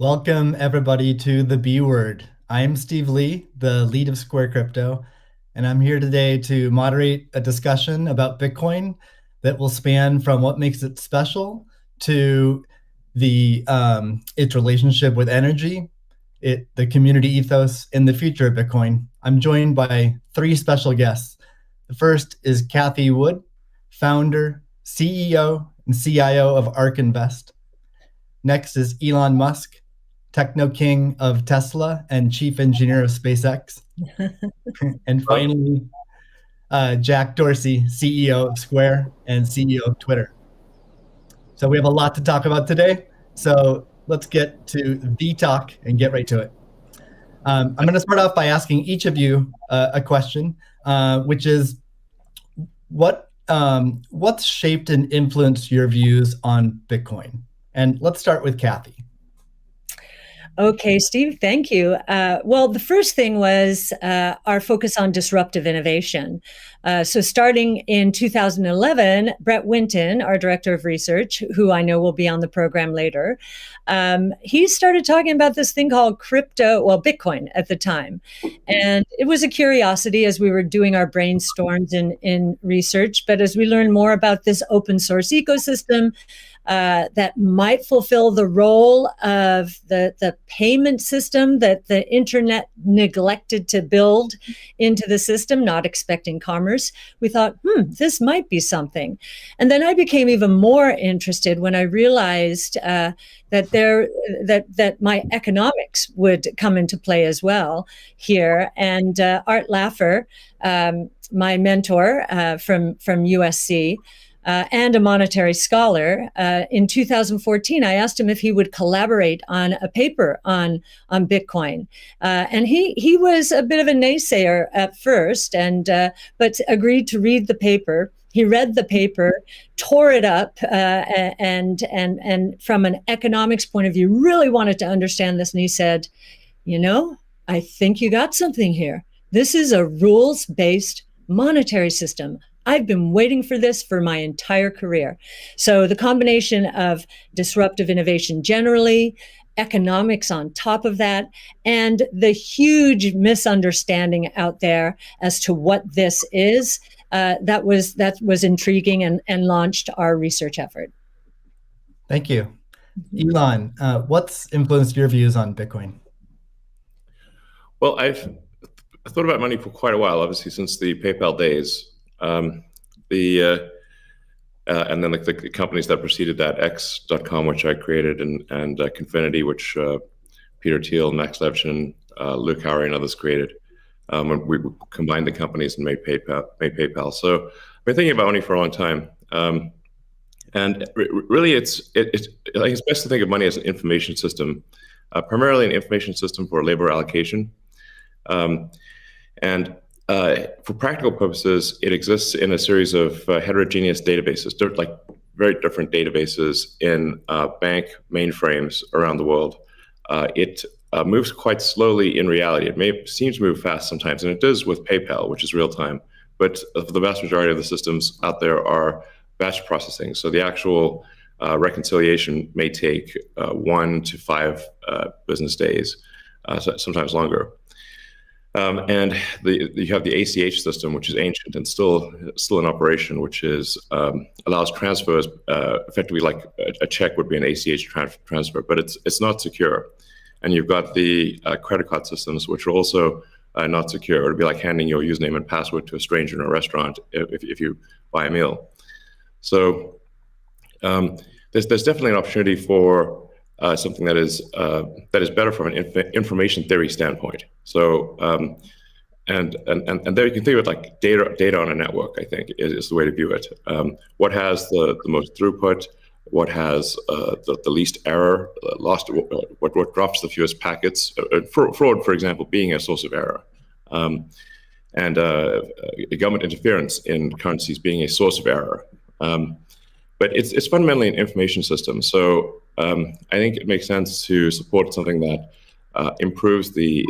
Welcome, everybody, to the B Word. I'm Steve Lee, the lead of Square Crypto, and I'm here today to moderate a discussion about Bitcoin that will span from what makes it special to its relationship with energy, the community ethos, and the future of Bitcoin. I'm joined by three special guests. The first is Cathie Wood, founder, CEO, and CIO of ARK Invest. Next is Elon Musk, techno king of Tesla and chief engineer of SpaceX. And finally, Jack Dorsey, CEO of Square and CEO of Twitter. So we have a lot to talk about today. So let's get to the talk and get right to it. I'm going to start off by asking each of you a question, which is what's shaped and influenced your views on Bitcoin? And let's start with Cathie. Okay, Steve, thank you. Well, the first thing was our focus on disruptive innovation. So starting in 2011, Brett Winton, our director of research, who I know will be on the program later, he started talking about this thing called Bitcoin at the time. And it was a curiosity as we were doing our brainstorms in research. But as we learned more about this open source ecosystem, that might fulfill the role of the payment system that the internet neglected to build into the system, not expecting commerce. We thought, this might be something. And then I became even more interested when I realized that my economics would come into play as well here. And Art Laffer, my mentor from USC, and a monetary scholar. In 2014, I asked him if he would collaborate on a paper on Bitcoin. And he was a bit of a naysayer at first, but agreed to read the paper. He read the paper, tore it up, and from an economics point of view, really wanted to understand this. And he said, I think you got something here. This is a rules-based monetary system. I've been waiting for this for my entire career. So the combination of disruptive innovation generally, economics on top of that, and the huge misunderstanding out there as to what this is, that was intriguing and launched our research effort. Thank you. Elon, what's influenced your views on Bitcoin? Well, I've thought about money for quite a while, obviously, since the PayPal days. And then the companies that preceded that, X.com, which I created, and Confinity, which Peter Thiel, Max Levchin, Luke Howry, and others created. We combined the companies and made PayPal. So I've been thinking about money for a long time. And really, I think it's best to think of money as an information system, primarily an information system for labor allocation. For practical purposes, it exists in a series of heterogeneous databases, like very different databases in bank mainframes around the world. It moves quite slowly in reality. It may seem to move fast sometimes, and it does with PayPal, which is real time. But the vast majority of the systems out there are batch processing. So the actual reconciliation may take 1 to 5 business days, sometimes longer. And you have the ACH system, which is ancient and still in operation, which allows transfers effectively like a check would be an ACH transfer, but it's not secure. And you've got the credit card systems, which are also not secure. It would be like handing your username and password to a stranger in a restaurant if you buy a meal. So there's definitely an opportunity for something that is better from an information theory standpoint. So and there you can think of it like data on a network. I think is the way to view it. What has the most throughput? What has the least error? What drops the fewest packets? Fraud, for example, being a source of error. And government interference in currencies being a source of error. But it's fundamentally an information system. So I think it makes sense to support something that improves the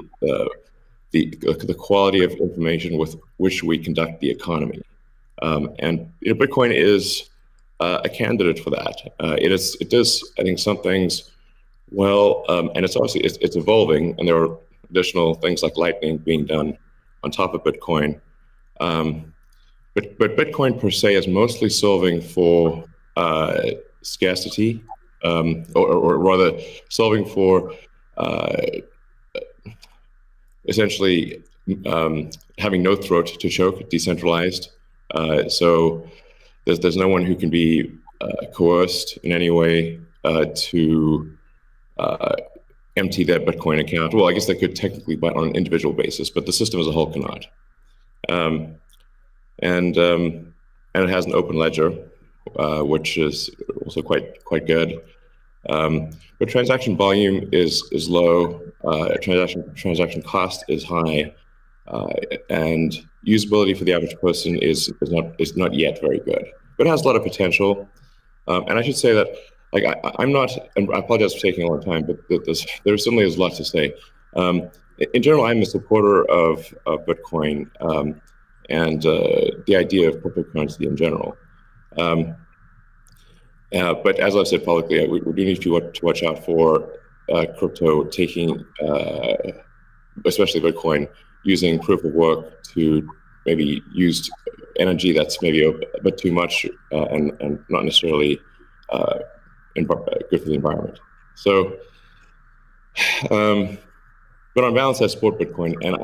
quality of information with which we conduct the economy. And Bitcoin is a candidate for that. It does, I think, some things Well, and it's obviously it's evolving, and there are additional things like Lightning being done on top of Bitcoin. But Bitcoin per se is mostly solving for scarcity, or rather solving for essentially having no throat to choke, decentralized. So there's no one who can be coerced in any way to empty their Bitcoin account. Well, I guess they could technically, but on an individual basis, but the system as a whole cannot. And it has an open ledger, which is also quite good. But transaction volume is low. Transaction cost is high, and usability for the average person is not yet very good. But it has a lot of potential. And I should say that, like, I'm not, and I apologize for taking a long time, but there certainly is a lot to say. In general, I'm a supporter of Bitcoin and the idea of cryptocurrency in general. But as I've said publicly, we do need to watch out for crypto taking, especially Bitcoin, using proof of work to maybe use energy that's maybe a bit too much and not necessarily good for the environment. So, but on balance, I support Bitcoin, and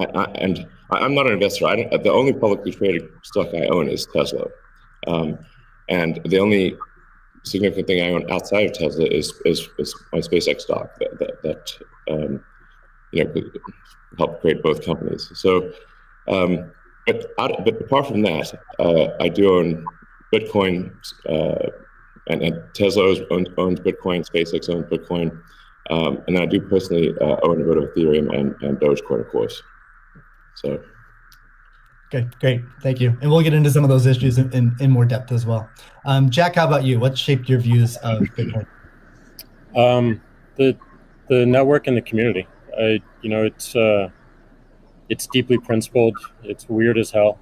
I'm not an investor. The only publicly traded stock I own is Tesla, and the only significant thing I own outside of Tesla is my SpaceX stock that could help create both companies. So, but apart from that, I do own Bitcoin, and Tesla owns Bitcoin, SpaceX owns Bitcoin, and then I do personally own a bit of Ethereum and Dogecoin, of course. So. Okay, great. Thank you. And we'll get into some of those issues in more depth as well. Jack, how about you? What shaped your views of Bitcoin? The network and the community. It's deeply principled. It's weird as hell.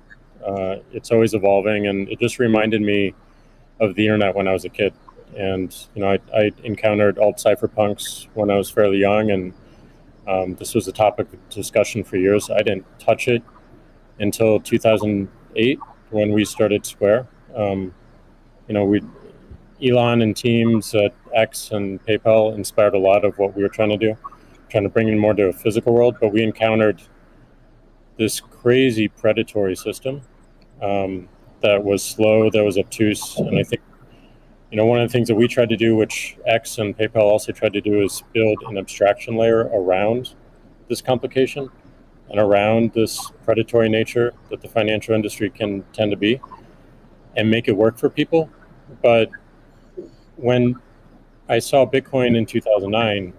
It's always evolving, and it just reminded me of the internet when I was a kid. And I encountered alt cypherpunks when I was fairly young, and this was a topic of discussion for years. I didn't touch it until 2008 when we started Square. Elon and teams at X and PayPal inspired a lot of what we were trying to do, trying to bring in more to a physical world. But we encountered this crazy predatory system that was slow, that was obtuse. And I think, one of the things that we tried to do, which X and PayPal also tried to do, is build an abstraction layer around this complication and around this predatory nature that the financial industry can tend to be, and make it work for people. But when I saw Bitcoin in 2009,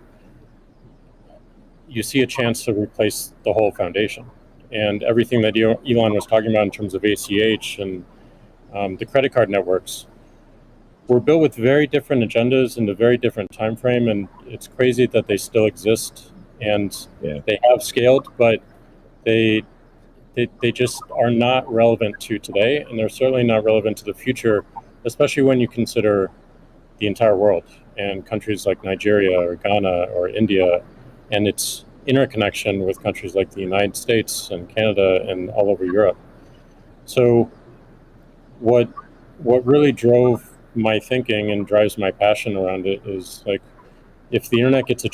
you see a chance to replace the whole foundation. And everything that Elon was talking about in terms of ACH and the credit card networks were built with very different agendas in a very different time frame. And it's crazy that they still exist, and they have scaled, but they just are not relevant to today, and they're certainly not relevant to the future, especially when you consider the entire world and countries like Nigeria or Ghana or India, and its interconnection with countries like the United States and Canada and all over Europe. So what really drove my thinking and drives my passion around it is, like, if the internet gets a